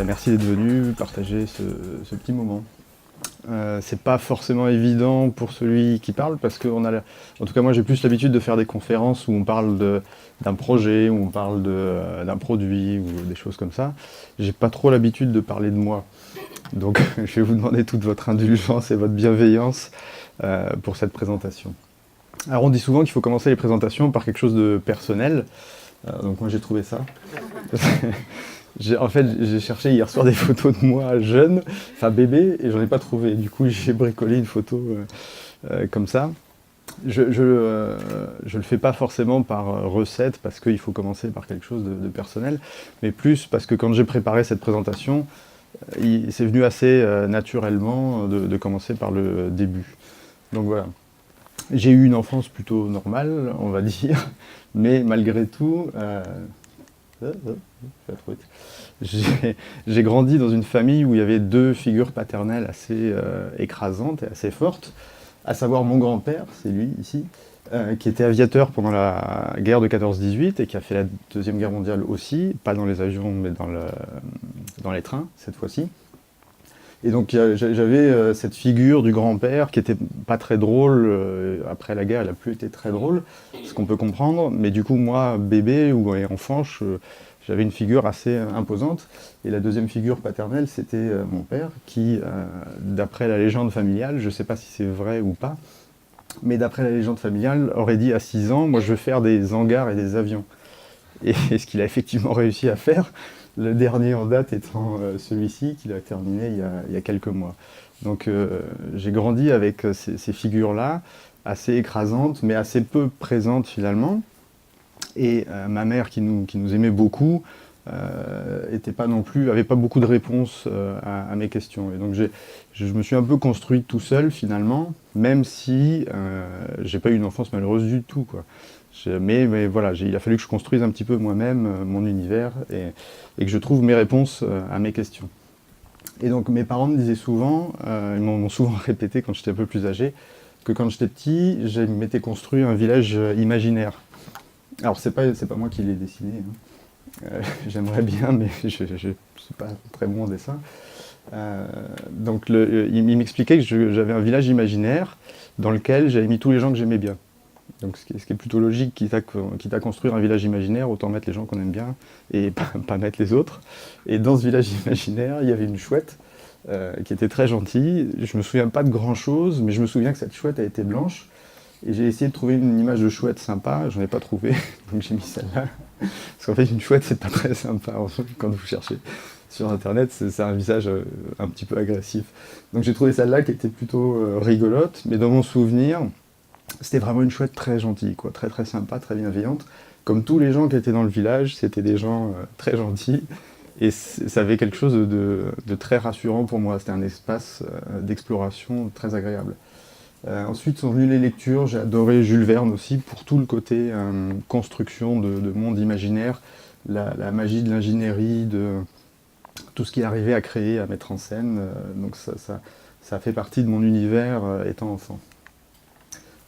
Merci d'être venu partager ce petit moment. C'est pas forcément évident pour celui qui parle parce que en tout cas moi j'ai plus l'habitude de faire des conférences où on parle d'un projet, où on parle d'un produit ou des choses comme ça. J'ai pas trop l'habitude de parler de moi. Donc je vais vous demander toute votre indulgence et votre bienveillance pour cette présentation. Alors on dit souvent qu'il faut commencer les présentations par quelque chose de personnel. Donc moi j'ai trouvé ça. En fait, j'ai cherché hier soir des photos de moi jeune, enfin bébé, et j'en ai pas trouvé. Du coup, j'ai bricolé une photo comme ça. Je le fais pas forcément par recette, parce qu'il faut commencer par quelque chose de personnel, mais plus parce que quand j'ai préparé cette présentation, c'est venu assez naturellement de commencer par le début. Donc voilà. J'ai eu une enfance plutôt normale, on va dire, mais malgré tout... J'ai grandi dans une famille où il y avait deux figures paternelles assez écrasantes et assez fortes, à savoir mon grand-père, c'est lui ici, qui était aviateur pendant la guerre de 14-18 et qui a fait la Deuxième Guerre mondiale aussi, pas dans les avions mais dans les trains cette fois-ci. Et donc j'avais cette figure du grand-père qui était pas très drôle, après la guerre elle a plus été très drôle, ce qu'on peut comprendre, mais du coup moi, bébé ou enfant, j'avais une figure assez imposante, et la deuxième figure paternelle c'était mon père qui, d'après la légende familiale, je sais pas si c'est vrai ou pas, mais d'après la légende familiale, aurait dit à 6 ans, moi je veux faire des hangars et des avions. Et ce qu'il a effectivement réussi à faire, le dernier en date étant celui-ci, qu'il a terminé il y a quelques mois. Donc j'ai grandi avec ces figures-là, assez écrasantes, mais assez peu présentes finalement. Et ma mère, qui nous aimait beaucoup, avait pas beaucoup de réponses à mes questions. Et donc je me suis un peu construit tout seul finalement, même si j'ai pas eu une enfance malheureuse du tout, quoi. Mais voilà, il a fallu que je construise un petit peu moi-même mon univers et que je trouve mes réponses à mes questions. Et donc mes parents me disaient souvent, ils m'ont souvent répété quand j'étais un peu plus âgé, que quand j'étais petit, je m'étais construit un village imaginaire. Alors c'est pas moi qui l'ai dessiné, hein. J'aimerais bien, mais je suis pas très bon en dessin. Donc il m'expliquait que j'avais un village imaginaire dans lequel j'avais mis tous les gens que j'aimais bien. Donc ce qui est plutôt logique, quitte à construire un village imaginaire, autant mettre les gens qu'on aime bien et pas mettre les autres. Et dans ce village imaginaire, il y avait une chouette qui était très gentille. Je me souviens pas de grand chose, mais je me souviens que cette chouette a été blanche. Et j'ai essayé de trouver une image de chouette sympa, j'en ai pas trouvé, donc j'ai mis celle-là. Parce qu'en fait, une chouette, c'est pas très sympa quand vous cherchez sur internet, c'est un visage un petit peu agressif. Donc j'ai trouvé celle-là qui était plutôt rigolote, mais dans mon souvenir, c'était vraiment une chouette très gentille, quoi, très très sympa, très bienveillante. Comme tous les gens qui étaient dans le village, c'était des gens très gentils, et ça avait quelque chose de très rassurant pour moi. C'était un espace d'exploration très agréable. Ensuite sont venues les lectures, j'ai adoré Jules Verne aussi, pour tout le côté construction de monde imaginaire, la magie de l'ingénierie, de tout ce qui arrivait à créer, à mettre en scène, donc ça fait partie de mon univers étant enfant.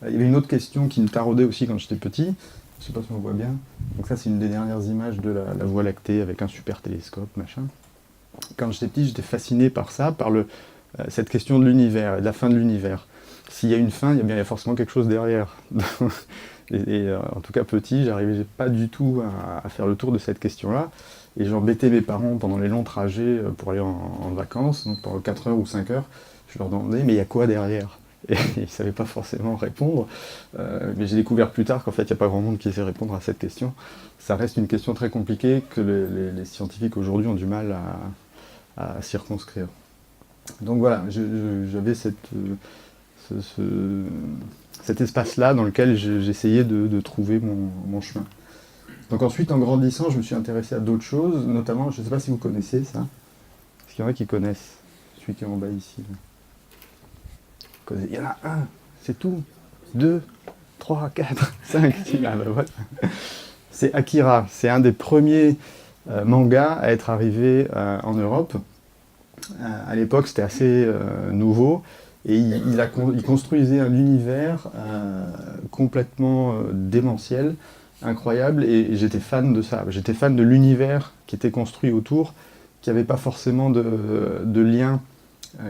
Il y avait une autre question qui me taraudait aussi quand j'étais petit, je ne sais pas si on voit bien, donc ça c'est une des dernières images de la Voie lactée avec un super télescope, machin. Quand j'étais petit, j'étais fasciné par ça, par cette question de l'univers et de la fin de l'univers. S'il y a une fin, il y a forcément quelque chose derrière. En tout cas petit, j'arrivais pas du tout à faire le tour de cette question-là, et j'embêtais mes parents pendant les longs trajets pour aller en vacances, donc pendant 4 heures ou 5 heures, je leur demandais mais il y a quoi derrière? Et ils ne savaient pas forcément répondre, mais j'ai découvert plus tard qu'en fait il n'y a pas grand monde qui sait répondre à cette question. Ça reste une question très compliquée que les scientifiques aujourd'hui ont du mal à circonscrire. Donc voilà, j'avais cet espace-là dans lequel j'essayais de trouver mon chemin. Donc ensuite, en grandissant, je me suis intéressé à d'autres choses, notamment, je ne sais pas si vous connaissez ça. Est-ce qu'il y en a qui connaissent celui qui est en bas ici? Il y en a un, c'est tout. 2, 3, 4, 5, 6, ah ben voilà. C'est Akira, c'est un des premiers mangas à être arrivé en Europe. À l'époque, c'était assez nouveau, et il construisait un univers complètement démentiel, incroyable, et j'étais fan de ça. J'étais fan de l'univers qui était construit autour, qui n'avait pas forcément de lien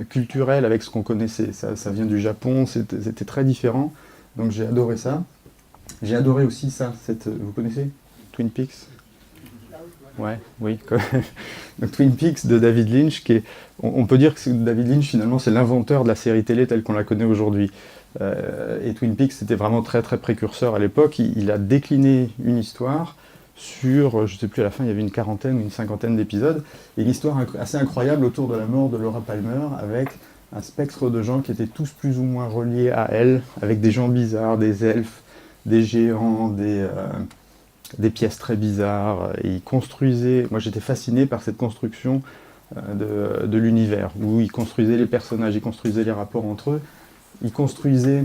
culturel avec ce qu'on connaissait. Ça vient du Japon, c'était très différent. Donc j'ai adoré ça. J'ai adoré aussi ça. Vous connaissez Twin Peaks? Ouais, oui. Donc Twin Peaks de David Lynch, on peut dire que David Lynch finalement c'est l'inventeur de la série télé telle qu'on la connaît aujourd'hui. Et Twin Peaks c'était vraiment très très précurseur à l'époque. Il a décliné une histoire sur, je ne sais plus à la fin, il y avait une quarantaine ou une cinquantaine d'épisodes, et l'histoire assez incroyable autour de la mort de Laura Palmer, avec un spectre de gens qui étaient tous plus ou moins reliés à elle, avec des gens bizarres, des elfes, des géants, des pièces très bizarres, et il construisait, moi j'étais fasciné par cette construction de l'univers, où il construisait les personnages, il construisait les rapports entre eux, il construisait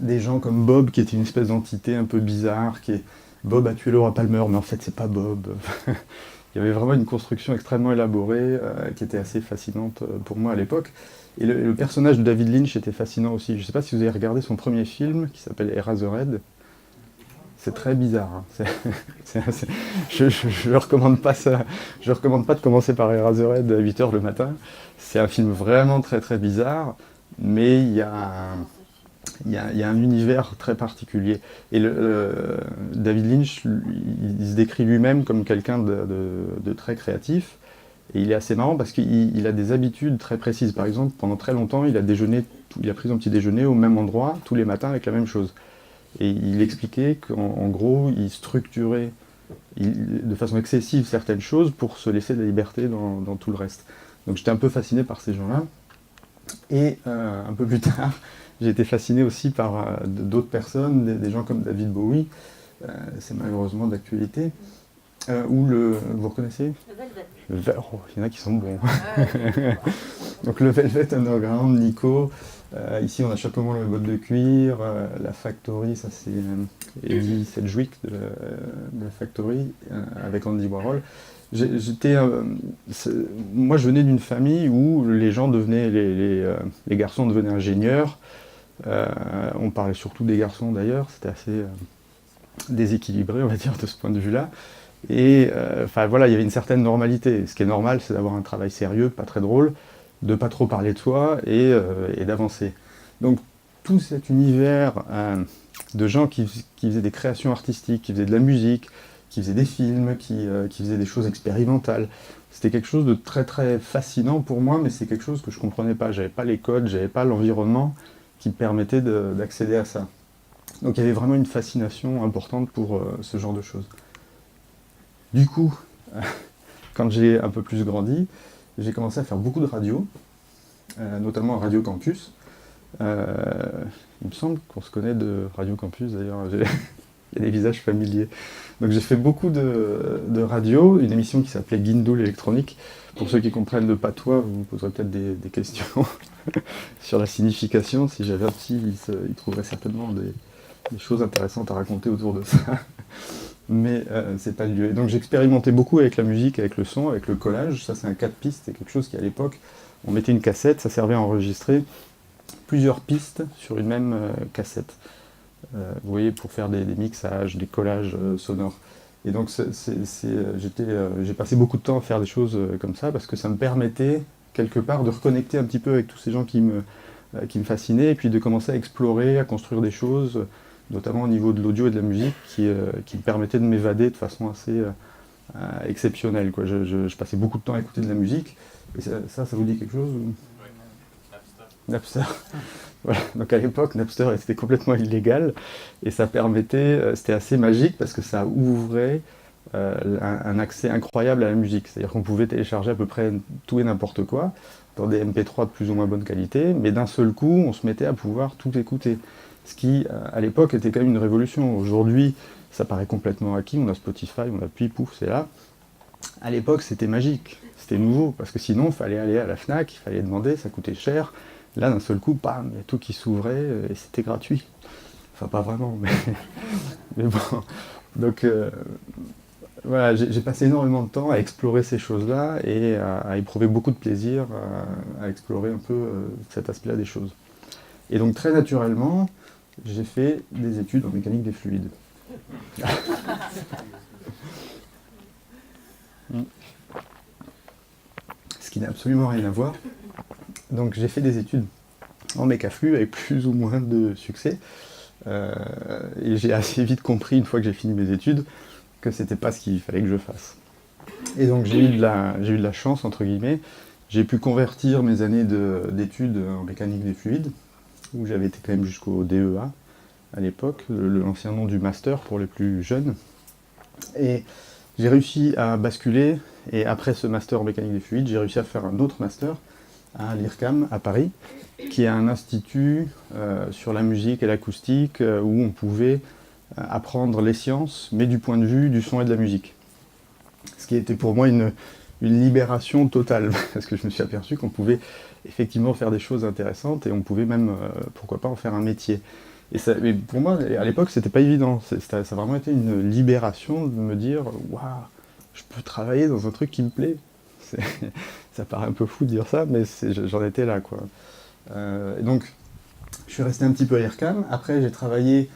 des gens comme Bob, qui était une espèce d'entité un peu bizarre, Bob a tué Laura Palmer, mais en fait c'est pas Bob. Il y avait vraiment une construction extrêmement élaborée qui était assez fascinante pour moi à l'époque. Et le personnage de David Lynch était fascinant aussi. Je ne sais pas si vous avez regardé son premier film qui s'appelle Eraserhead. C'est très bizarre. Hein. Je ne recommande pas ça. Je recommande pas de commencer par Eraserhead à 8h le matin. C'est un film vraiment très très bizarre, mais il y a un univers très particulier. Et David Lynch, il se décrit lui-même comme quelqu'un de très créatif. Et il est assez marrant parce qu'il a des habitudes très précises. Par exemple, pendant très longtemps, il a pris son petit déjeuner au même endroit tous les matins avec la même chose. Et il expliquait qu'en gros, il structurait de façon excessive certaines choses pour se laisser de la liberté dans tout le reste. Donc j'étais un peu fasciné par ces gens-là. Et un peu plus tard, j'ai été fasciné aussi par d'autres personnes, des gens comme David Bowie, c'est malheureusement d'actualité, vous reconnaissez? Le Velvet. Oh, il y en a qui sont bons. Donc le Velvet Underground, Nico, ici on a Chapeau le bottes de cuir, la Factory, ça c'est Eddie Sedgwick de la Factory, avec Andy Warhol. Moi je venais d'une famille où les gens devenaient, les garçons devenaient ingénieurs, on parlait surtout des garçons d'ailleurs, c'était assez déséquilibré on va dire de ce point de vue-là. Et voilà, il y avait une certaine normalité. Ce qui est normal, c'est d'avoir un travail sérieux, pas très drôle, de pas trop parler de soi et d'avancer. Donc tout cet univers de gens qui faisaient des créations artistiques, qui faisaient de la musique, qui faisaient des films, qui faisaient des choses expérimentales, c'était quelque chose de très très fascinant pour moi, mais c'est quelque chose que je comprenais pas. J'avais pas les codes, j'avais pas l'environnement qui me permettait d'accéder à ça. Donc il y avait vraiment une fascination importante pour ce genre de choses. Du coup, quand j'ai un peu plus grandi, j'ai commencé à faire beaucoup de radio, notamment à Radio Campus. Il me semble qu'on se connaît de Radio Campus d'ailleurs, il y a des visages familiers. Donc j'ai fait beaucoup de radio, une émission qui s'appelait Guindoul électronique. Pour ceux qui comprennent le patois, vous me poserez peut-être des questions sur la signification. Si j'avais un petit, il trouverait certainement des choses intéressantes à raconter autour de ça. Mais c'est pas le lieu. Et donc j'expérimentais beaucoup avec la musique, avec le son, avec le collage. Ça c'est un 4 pistes, c'est quelque chose qui à l'époque, on mettait une cassette, ça servait à enregistrer plusieurs pistes sur une même cassette. Vous voyez, pour faire des mixages, des collages sonores. Et donc j'ai passé beaucoup de temps à faire des choses comme ça, parce que ça me permettait quelque part de reconnecter un petit peu avec tous ces gens qui me fascinaient, et puis de commencer à explorer, à construire des choses, notamment au niveau de l'audio et de la musique, qui me permettait de m'évader de façon assez exceptionnelle, quoi. Je passais beaucoup de temps à écouter de la musique, et ça vous dit quelque chose ou... Napster. Voilà. Donc à l'époque, Napster était complètement illégal, et ça permettait, c'était assez magique, parce que ça ouvrait un accès incroyable à la musique. C'est-à-dire qu'on pouvait télécharger à peu près tout et n'importe quoi, dans des MP3 de plus ou moins bonne qualité, mais d'un seul coup, on se mettait à pouvoir tout écouter. Ce qui, à l'époque, était quand même une révolution. Aujourd'hui, ça paraît complètement acquis, on a Spotify, on appuie, pouf, c'est là. À l'époque, c'était magique, c'était nouveau, parce que sinon, il fallait aller à la Fnac, il fallait demander, ça coûtait cher. Là, d'un seul coup, bam, il y a tout qui s'ouvrait, et c'était gratuit. Enfin, pas vraiment, mais bon. Donc, voilà, j'ai passé énormément de temps à explorer ces choses-là, et à éprouver beaucoup de plaisir à explorer un peu cet aspect-là des choses. Et donc, très naturellement, j'ai fait des études en mécanique des fluides. qui n'a absolument rien à voir. Donc j'ai fait des études en mécaflux avec plus ou moins de succès. Et j'ai assez vite compris, une fois que j'ai fini mes études, que c'était pas ce qu'il fallait que je fasse. Et donc j'ai eu de la chance, entre guillemets. J'ai pu convertir mes années d'études en mécanique des fluides, où j'avais été quand même jusqu'au DEA à l'époque, l'ancien nom du master pour les plus jeunes. Et j'ai réussi à basculer, et après ce master en mécanique des fluides, j'ai réussi à faire un autre master à l'IRCAM à Paris, qui est un institut sur la musique et l'acoustique, où on pouvait apprendre les sciences, mais du point de vue du son et de la musique. Ce qui était pour moi une libération totale, parce que je me suis aperçu qu'on pouvait effectivement faire des choses intéressantes, et on pouvait même, pourquoi pas, en faire un métier. Mais pour moi, à l'époque, c'était pas évident. Ça a vraiment été une libération de me dire « Waouh, je peux travailler dans un truc qui me plaît ». Ça paraît un peu fou de dire ça, mais j'en étais là, quoi. Donc, je suis resté un petit peu à l'IRCAM. Après, j'ai travaillé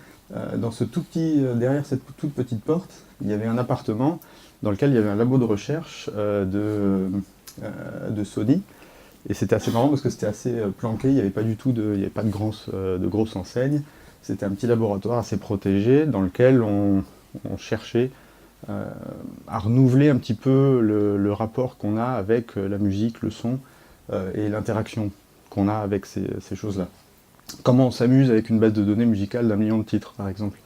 dans ce tout petit, derrière cette toute petite porte, il y avait un appartement dans lequel il y avait un labo de recherche de Sony. Et c'était assez marrant parce que c'était assez planqué, il n'y avait pas du tout il y avait pas de grosses enseignes. C'était un petit laboratoire assez protégé dans lequel on cherchait à renouveler un petit peu le rapport qu'on a avec la musique, le son et l'interaction qu'on a avec ces choses-là. Comment on s'amuse avec une base de données musicale d'1 million de titres, par exemple.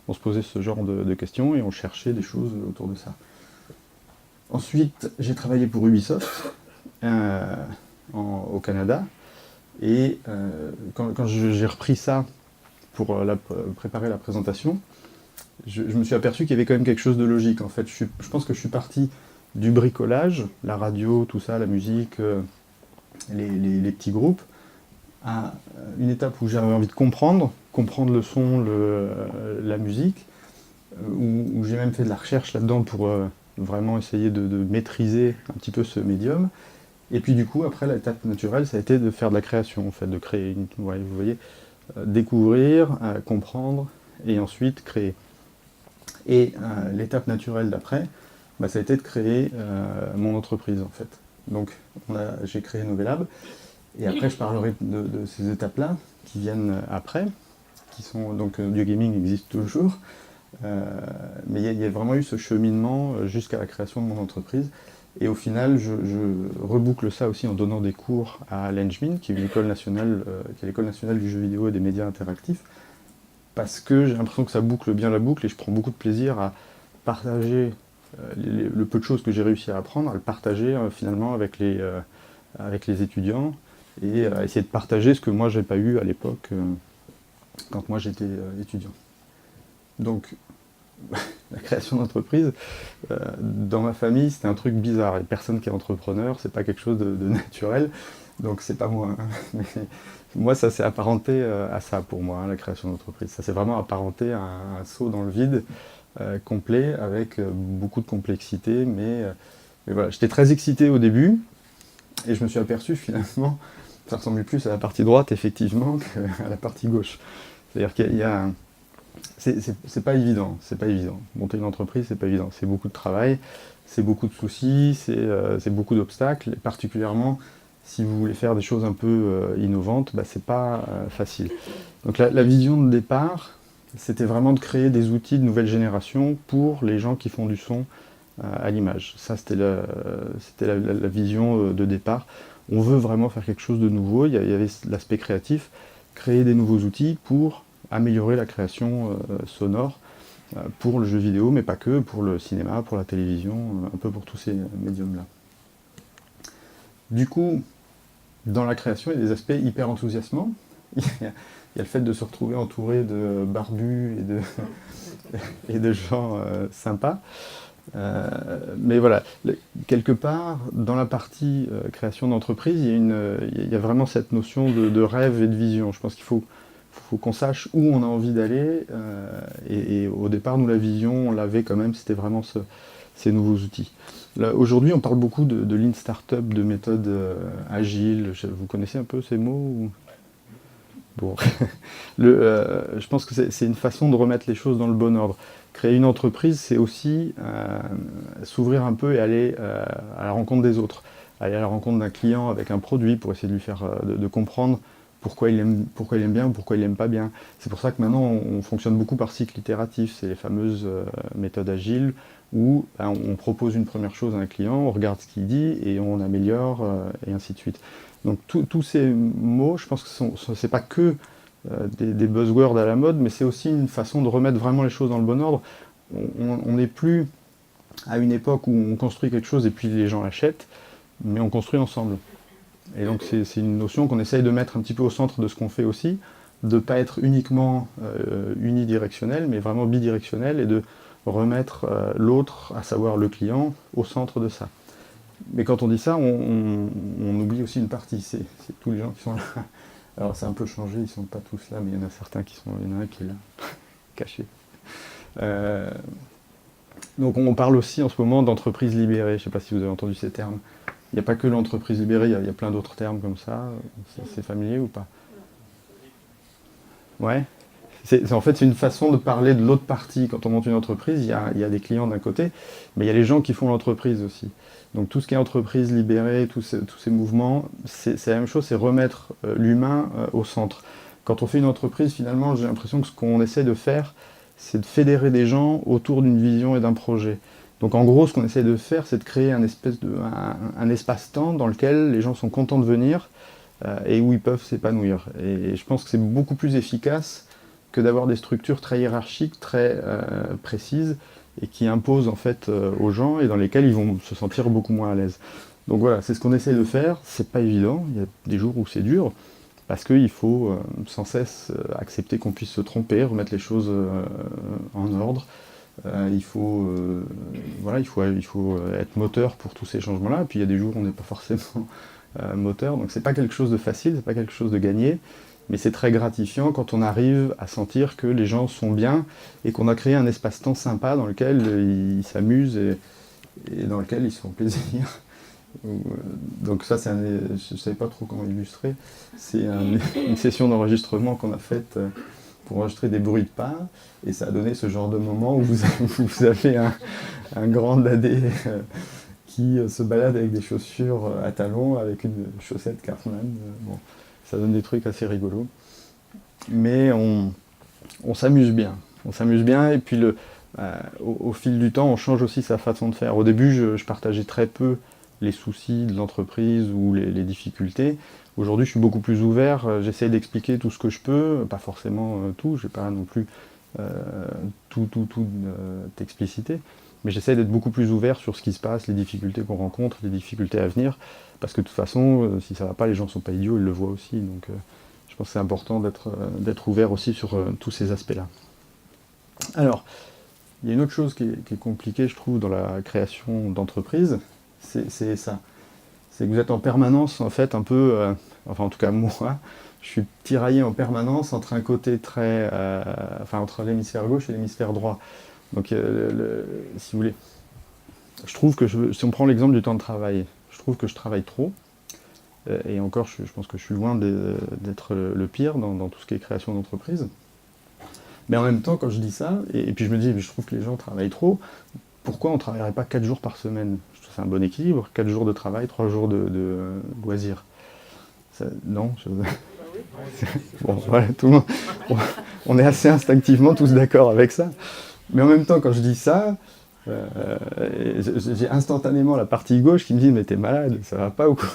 On se posait ce genre de questions et on cherchait des choses autour de ça. Ensuite, j'ai travaillé pour Ubisoft au Canada. Et quand j'ai repris ça pour préparer la présentation, je me suis aperçu qu'il y avait quand même quelque chose de logique. En fait, je pense que je suis parti du bricolage, la radio, tout ça, la musique, les petits groupes, à une étape où j'avais envie de comprendre le son, la musique, où j'ai même fait de la recherche là-dedans pour vraiment essayer de maîtriser un petit peu ce médium. Et puis du coup, après, l'étape naturelle, ça a été de faire de la création, en fait, de créer, vous voyez, découvrir, comprendre, et ensuite créer. Et l'étape naturelle d'après, ça a été de créer mon entreprise, en fait. Donc, j'ai créé Novelab, et après, je parlerai de ces étapes-là, qui viennent après, qui sont, donc, du gaming existe toujours, mais il y a vraiment eu ce cheminement jusqu'à la création de mon entreprise. Et au final, je reboucle ça aussi en donnant des cours à l'ENGMIN, qui est l'école nationale du jeu vidéo et des médias interactifs, parce que j'ai l'impression que ça boucle bien la boucle et je prends beaucoup de plaisir à partager le peu de choses que j'ai réussi à apprendre, à le partager finalement avec les étudiants et à essayer de partager ce que moi j'ai pas eu à l'époque quand moi j'étais étudiant. Donc, la création d'entreprise, dans ma famille, c'était un truc bizarre. Il n'y a personne qui est entrepreneur, c'est pas quelque chose de naturel, donc c'est pas moi. Mais moi, ça s'est apparenté à ça pour moi, la création d'entreprise. Ça s'est vraiment apparenté à un saut dans le vide complet, avec beaucoup de complexité, mais voilà. J'étais très excité au début, et je me suis aperçu finalement, ça ressemblait plus à la partie droite, effectivement, qu'à la partie gauche. C'est-à-dire qu'il y a c'est pas évident, c'est pas évident. Monter une entreprise, c'est pas évident. C'est beaucoup de travail, c'est beaucoup de soucis, c'est beaucoup d'obstacles, et particulièrement si vous voulez faire des choses un peu innovantes, c'est pas facile. Donc la vision de départ, c'était vraiment de créer des outils de nouvelle génération pour les gens qui font du son à l'image. Ça, c'était la vision de départ. On veut vraiment faire quelque chose de nouveau. Il y avait l'aspect créatif, créer des nouveaux outils pour améliorer la création sonore pour le jeu vidéo, mais pas que, pour le cinéma, pour la télévision, un peu pour tous ces médiums-là. Du coup, dans la création, il y a des aspects hyper enthousiasmants. Il y a le fait de se retrouver entouré de barbus et de gens sympas. Mais voilà, quelque part, dans la partie création d'entreprise, il y a vraiment cette notion de rêve et de vision. Je pense qu'il faut qu'on sache où on a envie d'aller. Et au départ, nous, la vision, on l'avait quand même, c'était vraiment ces nouveaux outils. Aujourd'hui, on parle beaucoup de Lean Startup, de méthodes agiles. Vous connaissez un peu ces mots ou... Bon. Je pense que c'est une façon de remettre les choses dans le bon ordre. Créer une entreprise, c'est aussi s'ouvrir un peu et aller à la rencontre des autres. aller à la rencontre d'un client avec un produit pour essayer de lui faire de comprendre pourquoi il aime bien ou pourquoi il aime pas bien. C'est pour ça que maintenant on fonctionne beaucoup par cycle itératif, c'est les fameuses méthodes agiles où on propose une première chose à un client, on regarde ce qu'il dit et on améliore et ainsi de suite. Donc tous ces mots, je pense que c'est pas que des buzzwords à la mode, mais c'est aussi une façon de remettre vraiment les choses dans le bon ordre. On n'est plus à une époque où on construit quelque chose et puis les gens l'achètent, mais on construit ensemble. Et donc c'est une notion qu'on essaye de mettre un petit peu au centre de ce qu'on fait aussi, de ne pas être uniquement unidirectionnel, mais vraiment bidirectionnel, et de remettre l'autre, à savoir le client, au centre de ça. Mais quand on dit ça, on oublie aussi une partie, c'est tous les gens qui sont là. Alors c'est un peu changé, ils ne sont pas tous là, mais il y en a certains qui sont, il y en a un qui est là, caché. Donc on parle aussi en ce moment d'entreprise libérée, je ne sais pas si vous avez entendu ces termes. Il n'y a pas que l'entreprise libérée, il y a plein d'autres termes comme ça. C'est familier ou pas? Ouais. En fait, c'est une façon de parler de l'autre partie. Quand on monte une entreprise, il y a des clients d'un côté, mais il y a les gens qui font l'entreprise aussi. Donc tout ce qui est entreprise libérée, tous ces mouvements, c'est la même chose, c'est remettre l'humain au centre. Quand on fait une entreprise, finalement, j'ai l'impression que ce qu'on essaie de faire, c'est de fédérer des gens autour d'une vision et d'un projet. Donc en gros, ce qu'on essaie de faire, c'est de créer un espace-temps dans lequel les gens sont contents de venir et où ils peuvent s'épanouir. Et je pense que c'est beaucoup plus efficace que d'avoir des structures très hiérarchiques, très précises, et qui imposent en fait aux gens et dans lesquelles ils vont se sentir beaucoup moins à l'aise. Donc voilà, c'est ce qu'on essaie de faire. C'est pas évident, il y a des jours où c'est dur, parce qu'il faut sans cesse accepter qu'on puisse se tromper, remettre les choses en ordre. Il faut être moteur pour tous ces changements-là. Et puis il y a des jours où on n'est pas forcément moteur. Donc c'est pas quelque chose de facile, c'est pas quelque chose de gagné. Mais c'est très gratifiant quand on arrive à sentir que les gens sont bien et qu'on a créé un espace-temps sympa dans lequel ils s'amusent et dans lequel ils se font plaisir. Donc ça, je ne savais pas trop comment illustrer. C'est une session d'enregistrement qu'on a faite pour enregistrer des bruits de pas, et ça a donné ce genre de moment où vous avez un grand dadé qui se balade avec des chaussures à talons, avec une chaussette Cartman. Bon, ça donne des trucs assez rigolos. Mais on s'amuse bien. On s'amuse bien, et puis au fil du temps, on change aussi sa façon de faire. Au début, je partageais très peu les soucis de l'entreprise ou les difficultés. Aujourd'hui, je suis beaucoup plus ouvert, j'essaie d'expliquer tout ce que je peux, pas forcément tout, je ne vais pas non plus tout expliciter, mais j'essaie d'être beaucoup plus ouvert sur ce qui se passe, les difficultés qu'on rencontre, les difficultés à venir, parce que de toute façon, si ça ne va pas, les gens ne sont pas idiots, ils le voient aussi, donc je pense que c'est important d'être ouvert aussi sur tous ces aspects-là. Alors, il y a une autre chose qui est compliquée, je trouve, dans la création d'entreprise, c'est ça. C'est que vous êtes en permanence, en fait, un peu, enfin en tout cas moi, je suis tiraillé en permanence entre un côté très, entre l'hémisphère gauche et l'hémisphère droit. Donc, si vous voulez, je trouve que, si on prend l'exemple du temps de travail, je trouve que je travaille trop, et encore, je pense que je suis loin d'être le pire dans tout ce qui est création d'entreprise. Mais en même temps, quand je dis ça, et puis je me dis, je trouve que les gens travaillent trop, pourquoi on ne travaillerait pas 4 jours par semaine? Je trouve que c'est un bon équilibre, 4 jours de travail, 3 jours de loisirs. Non Bon, voilà, tout le monde, on est assez instinctivement tous d'accord avec ça. Mais en même temps, quand je dis ça, j'ai instantanément la partie gauche qui me dit « mais t'es malade, ça va pas ou quoi?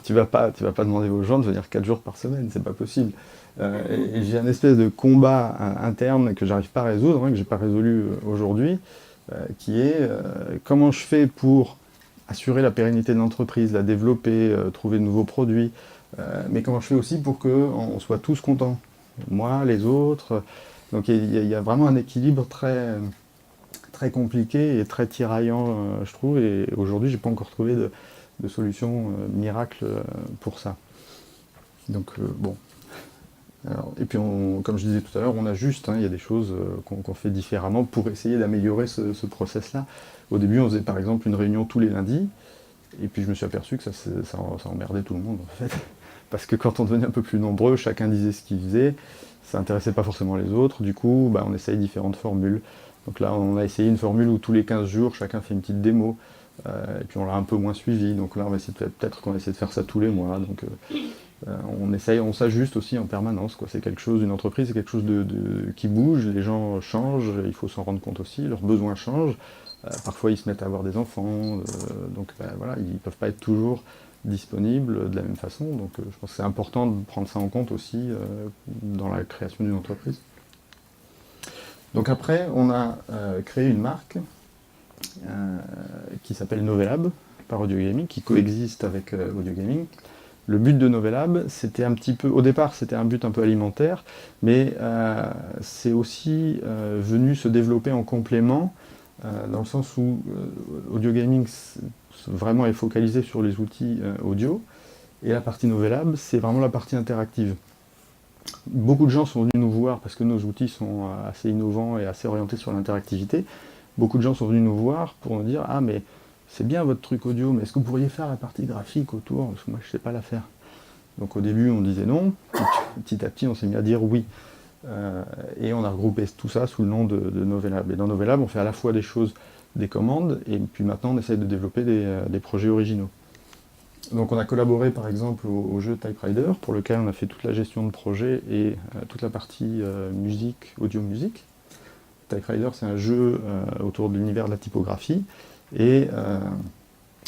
Tu vas pas demander aux gens de venir 4 jours par semaine, c'est pas possible. » Et j'ai un espèce de combat interne que j'arrive pas à résoudre, que j'ai pas résolu aujourd'hui, qui est comment je fais pour assurer la pérennité de l'entreprise, la développer, trouver de nouveaux produits, mais comment je fais aussi pour qu'on soit tous contents, moi, les autres. Donc il y a vraiment un équilibre très, très compliqué et très tiraillant, je trouve, et aujourd'hui j'ai pas encore trouvé de solution miracle pour ça. Donc bon. Alors, et puis, comme je disais tout à l'heure, on ajuste, il y a des choses qu'on fait différemment pour essayer d'améliorer ce process-là. Au début, on faisait par exemple une réunion tous les lundis, et puis je me suis aperçu que ça emmerdait tout le monde, en fait. Parce que quand on devenait un peu plus nombreux, chacun disait ce qu'il faisait, ça n'intéressait pas forcément les autres, du coup, on essaye différentes formules. Donc là, on a essayé une formule où tous les 15 jours, chacun fait une petite démo. Et puis on l'a un peu moins suivi, donc là on va essayer peut-être qu'on va essayer de faire ça tous les mois. Donc on s'ajuste aussi en permanence, quoi. C'est quelque chose, une entreprise, c'est quelque chose qui bouge, les gens changent, il faut s'en rendre compte aussi, leurs besoins changent. Parfois ils se mettent à avoir des enfants, donc voilà, ils ne peuvent pas être toujours disponibles de la même façon. Donc je pense que c'est important de prendre ça en compte aussi dans la création d'une entreprise. Donc après, on a créé une marque qui s'appelle Novelab par Audio Gaming, qui coexiste avec Audio Gaming. Le but de Novelab, c'était un petit peu, au départ, c'était un but un peu alimentaire, mais c'est aussi venu se développer en complément, dans le sens où Audio Gaming vraiment est focalisé sur les outils audio, et la partie Novelab, c'est vraiment la partie interactive. Beaucoup de gens sont venus nous voir parce que nos outils sont assez innovants et assez orientés sur l'interactivité. Beaucoup de gens sont venus nous voir pour nous dire « Ah, mais c'est bien votre truc audio, mais est-ce que vous pourriez faire la partie graphique autour? Parce que moi, je ne sais pas la faire. » Donc au début, on disait non. Petit à petit, on s'est mis à dire oui. Et on a regroupé tout ça sous le nom de Novelab. Et dans Novelab, on fait à la fois des choses, des commandes, et puis maintenant, on essaie de développer des projets originaux. Donc on a collaboré par exemple au jeu Typewriter, pour lequel on a fait toute la gestion de projet et toute la partie musique, audio-musique. Typewriter, c'est un jeu autour de l'univers de la typographie, et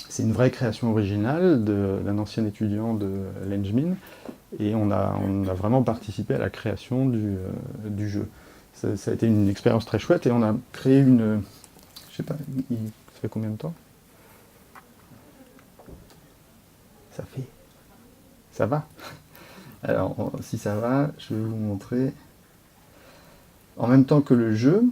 c'est une vraie création originale d'un ancien étudiant de l'Engmin, et on a vraiment participé à la création du jeu. Ça a été une expérience très chouette, et on a créé une... Je sais pas, ça fait combien de temps? Ça fait... Ça va? Alors, si ça va, je vais vous montrer. En même temps que le jeu,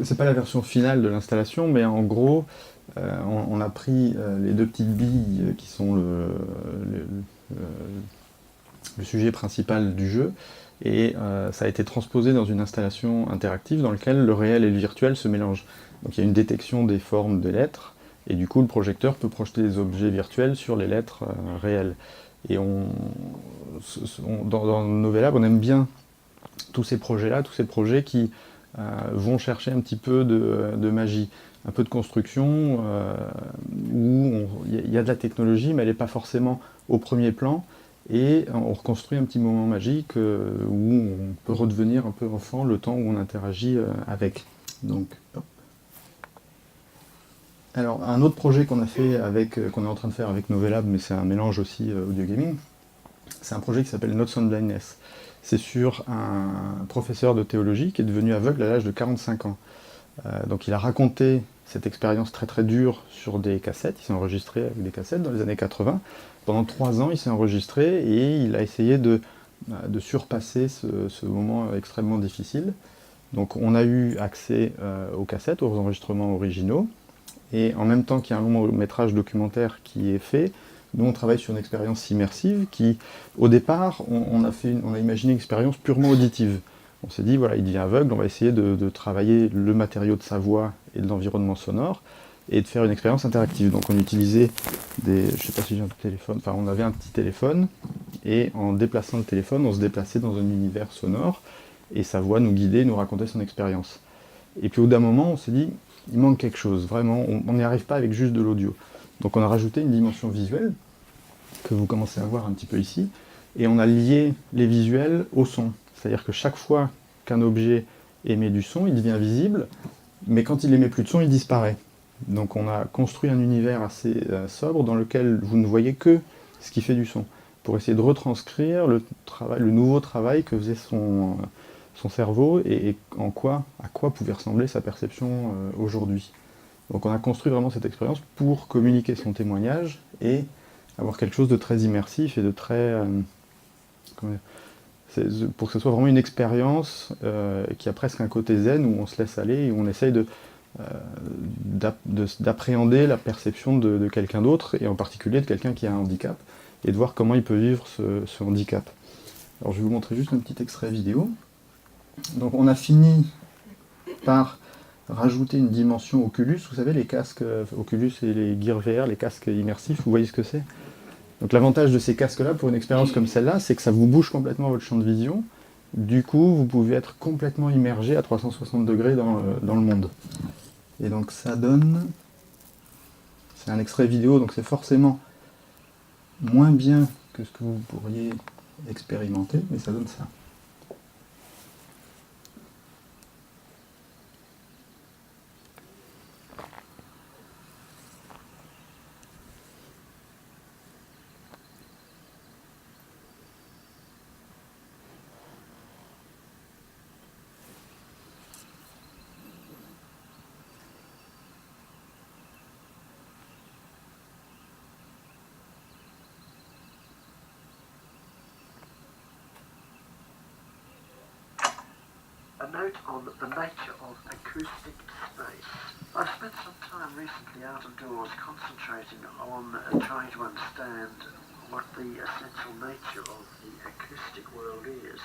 c'est pas la version finale de l'installation, mais en gros, on a pris les deux petites billes qui sont le sujet principal du jeu, et ça a été transposé dans une installation interactive dans laquelle le réel et le virtuel se mélangent. Donc il y a une détection des formes des lettres, et du coup le projecteur peut projeter des objets virtuels sur les lettres réelles. Et dans Novelab, on aime bien tous ces projets-là, tous ces projets qui vont chercher un petit peu de magie, un peu de construction, où il y a de la technologie, mais elle n'est pas forcément au premier plan, et on reconstruit un petit moment magique où on peut redevenir un peu enfant le temps où on interagit avec. Donc, hop. Alors, un autre projet qu'on a fait qu'on est en train de faire avec Novelab, mais c'est un mélange aussi audio gaming, c'est un projet qui s'appelle Notes on Blindness. C'est sur un professeur de théologie qui est devenu aveugle à l'âge de 45 ans. Donc il a raconté cette expérience très très dure sur des cassettes. Il s'est enregistré avec des cassettes dans les années 80. Pendant 3 ans, il s'est enregistré et il a essayé de surpasser ce moment extrêmement difficile. Donc on a eu accès aux cassettes, aux enregistrements originaux. Et en même temps qu'il y a un long métrage documentaire qui est fait, nous, on travaille sur une expérience immersive qui, au départ, on a imaginé une expérience purement auditive. On s'est dit, voilà, il devient aveugle, on va essayer de travailler le matériau de sa voix et de l'environnement sonore, et de faire une expérience interactive. Donc on utilisait je ne sais pas si j'ai un téléphone, enfin on avait un petit téléphone, et en déplaçant le téléphone, on se déplaçait dans un univers sonore, et sa voix nous guidait, nous racontait son expérience. Et puis au d'un moment, on s'est dit, il manque quelque chose, vraiment, on n'y arrive pas avec juste de l'audio. Donc on a rajouté une dimension visuelle, que vous commencez à voir un petit peu ici, et on a lié les visuels au son. C'est-à-dire que chaque fois qu'un objet émet du son, il devient visible, mais quand il émet plus de son, il disparaît. Donc on a construit un univers assez sobre dans lequel vous ne voyez que ce qui fait du son, pour essayer de retranscrire le nouveau travail que faisait son cerveau et à quoi pouvait ressembler sa perception aujourd'hui. Donc on a construit vraiment cette expérience pour communiquer son témoignage et avoir quelque chose de très immersif et de très... pour que ce soit vraiment une expérience qui a presque un côté zen, où on se laisse aller et où on essaye d'appréhender la perception de quelqu'un d'autre, et en particulier de quelqu'un qui a un handicap, et de voir comment il peut vivre ce handicap. Alors je vais vous montrer juste un petit extrait vidéo. Donc on a fini par rajouter une dimension Oculus, vous savez les casques Oculus et les Gear VR, les casques immersifs, vous voyez ce que c'est? Donc l'avantage de ces casques-là, pour une expérience comme celle-là, c'est que ça vous bouge complètement votre champ de vision. Du coup, vous pouvez être complètement immergé à 360 degrés dans le monde. Et donc ça donne... C'est un extrait vidéo, donc c'est forcément moins bien que ce que vous pourriez expérimenter, mais ça donne ça. A note on the nature of acoustic space. I've spent some time recently out of doors concentrating on trying to understand what the essential nature of the acoustic world is.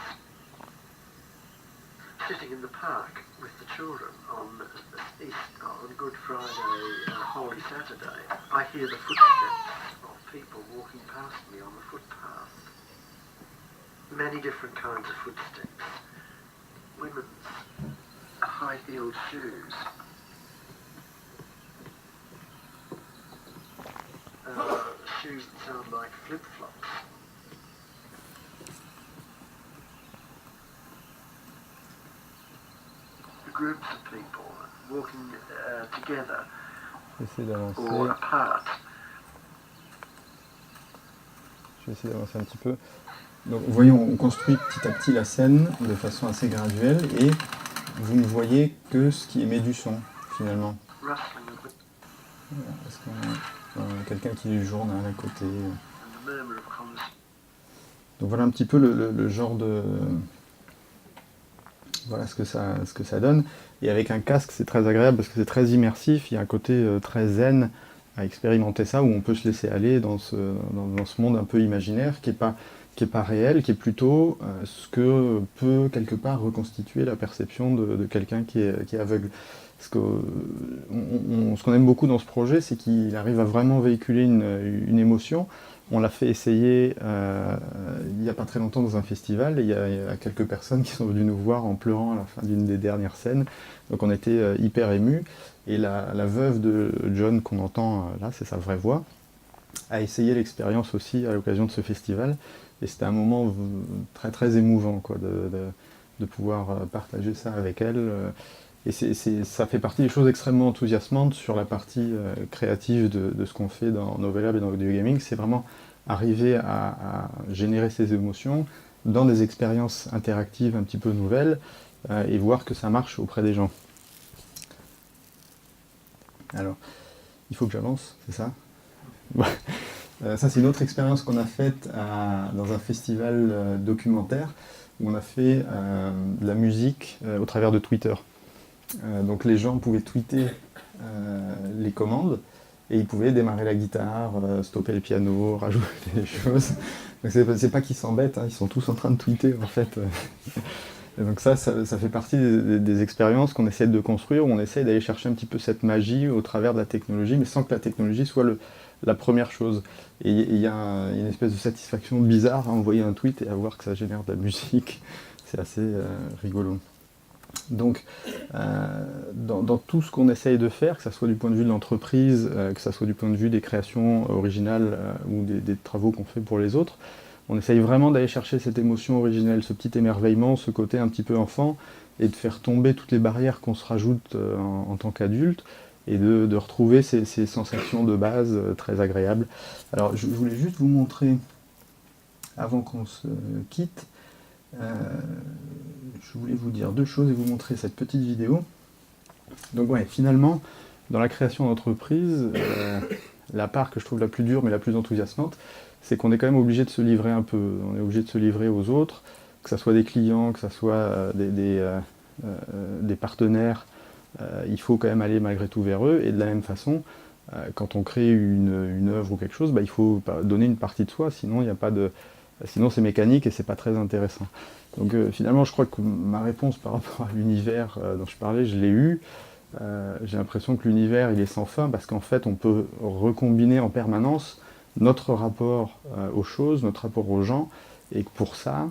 Sitting in the park with the children on Good Friday, Holy Saturday, I hear the footsteps of people walking past me on the footpath. Many different kinds of footsteps. Women's high-heeled shoes, shoes that sound like flip-flops. Groups of people walking together or apart. Je vais essayer d'avancer un petit peu. Donc, vous voyez, on construit petit à petit la scène de façon assez graduelle et vous ne voyez que ce qui émet du son, finalement. Est-ce qu'on a quelqu'un qui lit le journal à côté? Donc voilà un petit peu le genre de... Voilà ce que ça donne. Et avec un casque, c'est très agréable parce que c'est très immersif. Il y a un côté très zen à expérimenter ça, où on peut se laisser aller dans ce monde un peu imaginaire qui est pas réel, qui est plutôt ce que peut quelque part reconstituer la perception de quelqu'un qui est aveugle. Ce qu'on aime beaucoup dans ce projet, c'est qu'il arrive à vraiment véhiculer une émotion. On l'a fait essayer il n'y a pas très longtemps dans un festival, et il y a quelques personnes qui sont venues nous voir en pleurant à la fin d'une des dernières scènes. Donc on était hyper émus. Et la veuve de John qu'on entend là, c'est sa vraie voix, a essayé l'expérience aussi à l'occasion de ce festival. Et c'était un moment très très émouvant quoi, de pouvoir partager ça avec elle. Et ça fait partie des choses extrêmement enthousiasmantes sur la partie créative de ce qu'on fait dans Novel Lab et dans Audio Gaming. C'est vraiment arriver à générer ces émotions dans des expériences interactives un petit peu nouvelles et voir que ça marche auprès des gens. Alors, il faut que j'avance, c'est ça? Ça, c'est une autre expérience qu'on a faite dans un festival documentaire où on a fait de la musique au travers de Twitter. Donc les gens pouvaient tweeter les commandes et ils pouvaient démarrer la guitare, stopper le piano, rajouter des choses. Donc c'est pas qu'ils s'embêtent, hein, ils sont tous en train de tweeter en fait. Et donc ça fait partie des expériences qu'on essaie de construire, où on essaie d'aller chercher un petit peu cette magie au travers de la technologie, mais sans que la technologie soit la première chose. Et il y a une espèce de satisfaction bizarre à envoyer un tweet et à voir que ça génère de la musique. C'est assez rigolo. Donc, dans tout ce qu'on essaye de faire, que ce soit du point de vue de l'entreprise, que ce soit du point de vue des créations originales ou des travaux qu'on fait pour les autres, on essaye vraiment d'aller chercher cette émotion originelle, ce petit émerveillement, ce côté un petit peu enfant, et de faire tomber toutes les barrières qu'on se rajoute en tant qu'adulte, et de retrouver ces sensations de base très agréables. Alors je voulais juste vous montrer, avant qu'on se quitte, je voulais vous dire deux choses et vous montrer cette petite vidéo. Donc ouais, finalement, dans la création d'entreprise, la part que je trouve la plus dure mais la plus enthousiasmante, c'est qu'on est quand même obligé de se livrer un peu. On est obligé de se livrer aux autres, que ce soit des clients, que ce soit des partenaires. Il faut quand même aller malgré tout vers eux. Et de la même façon, quand on crée une œuvre ou quelque chose, il faut donner une partie de soi, sinon il n'y a pas de... Sinon c'est mécanique et c'est pas très intéressant. Donc finalement je crois que ma réponse par rapport à l'univers dont je parlais, je l'ai eue. J'ai l'impression que l'univers il est sans fin parce qu'en fait on peut recombiner en permanence notre rapport aux choses, notre rapport aux gens, et que pour ça,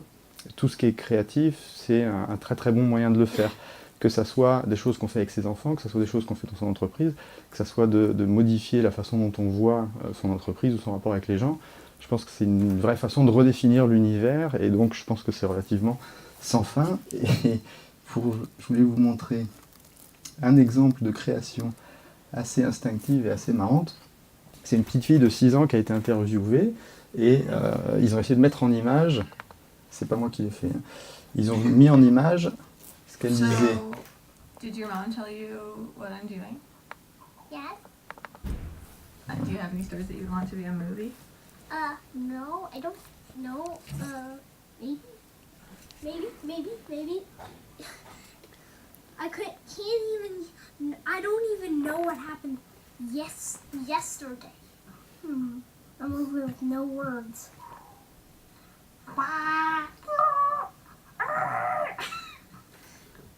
tout ce qui est créatif, c'est un très très bon moyen de le faire. Que ça soit des choses qu'on fait avec ses enfants, que ça soit des choses qu'on fait dans son entreprise, que ça soit de modifier la façon dont on voit son entreprise ou son rapport avec les gens. Je pense que c'est une vraie façon de redéfinir l'univers, et donc je pense que c'est relativement sans fin. Et je voulais vous montrer un exemple de création assez instinctive et assez marrante. C'est une petite fille de 6 ans qui a été interviewée, et ils ont essayé de mettre en image, c'est pas moi qui l'ai fait, hein, ils ont mis en image ce qu'elle disait. Did your mom tell you what I'm doing? Yes. Do you have any stories that you want to be a movie? No, I don't know. Maybe. I don't even know what happened yesterday. A movie with no words.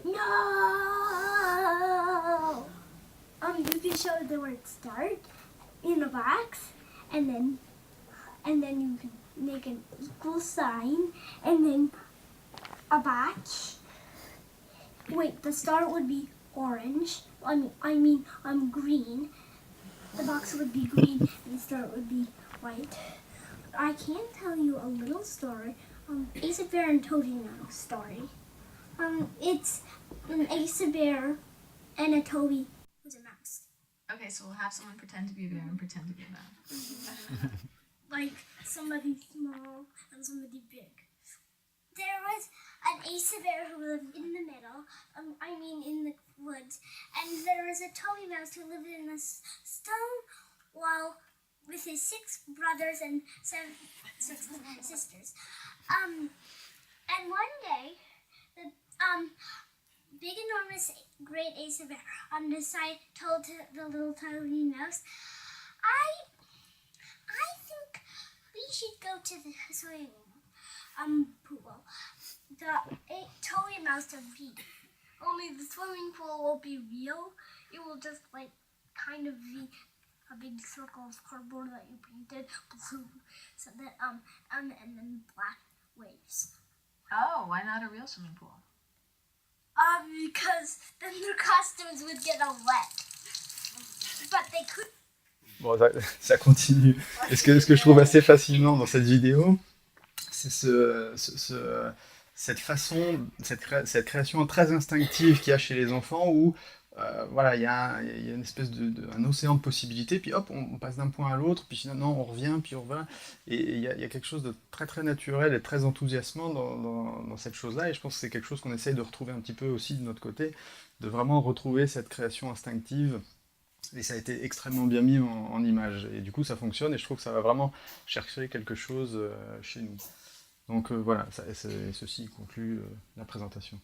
No! You can show the word start in a box, and then you can make an equal sign, and then a batch. Wait, the start would be orange. I mean, green. The box would be green, and the start would be white. I can tell you a little story. Ace a Bear and Toady Mouse story. It's an Ace a Bear and a Toby who's a mouse. Okay, so we'll have someone pretend to be a bear and pretend to be a mouse. Like somebody small and somebody big. There was an Ace a Bear who lived in the middle, in the woods, and there was a Toby Mouse who lived in a stone wall with his 6 brothers and 7 sisters. And one day, the big, enormous, great Ace a Bear told the little Toby Mouse, I think we should go to the swimming pool. The Toby Mouse agreed. Only the swimming pool won't be real. It will just kind of be a big circle of cardboard that you painted blue, so that and then black waves. Oh, why not a real swimming pool? Because then their costumes would get all wet. But they could. Bon, ça continue. Et ce que je trouve assez fascinant dans cette vidéo, c'est cette création très instinctive qu'il y a chez les enfants où il y a une espèce un océan de possibilités, puis hop, on passe d'un point à l'autre, puis finalement on revient, puis on revient, et il y a quelque chose de très très naturel et très enthousiasmant dans cette chose-là, et je pense que c'est quelque chose qu'on essaye de retrouver un petit peu aussi de notre côté, de vraiment retrouver cette création instinctive, et ça a été extrêmement bien mis en image, et du coup ça fonctionne, et je trouve que ça va vraiment chercher quelque chose chez nous. Donc voilà, ceci conclut la présentation.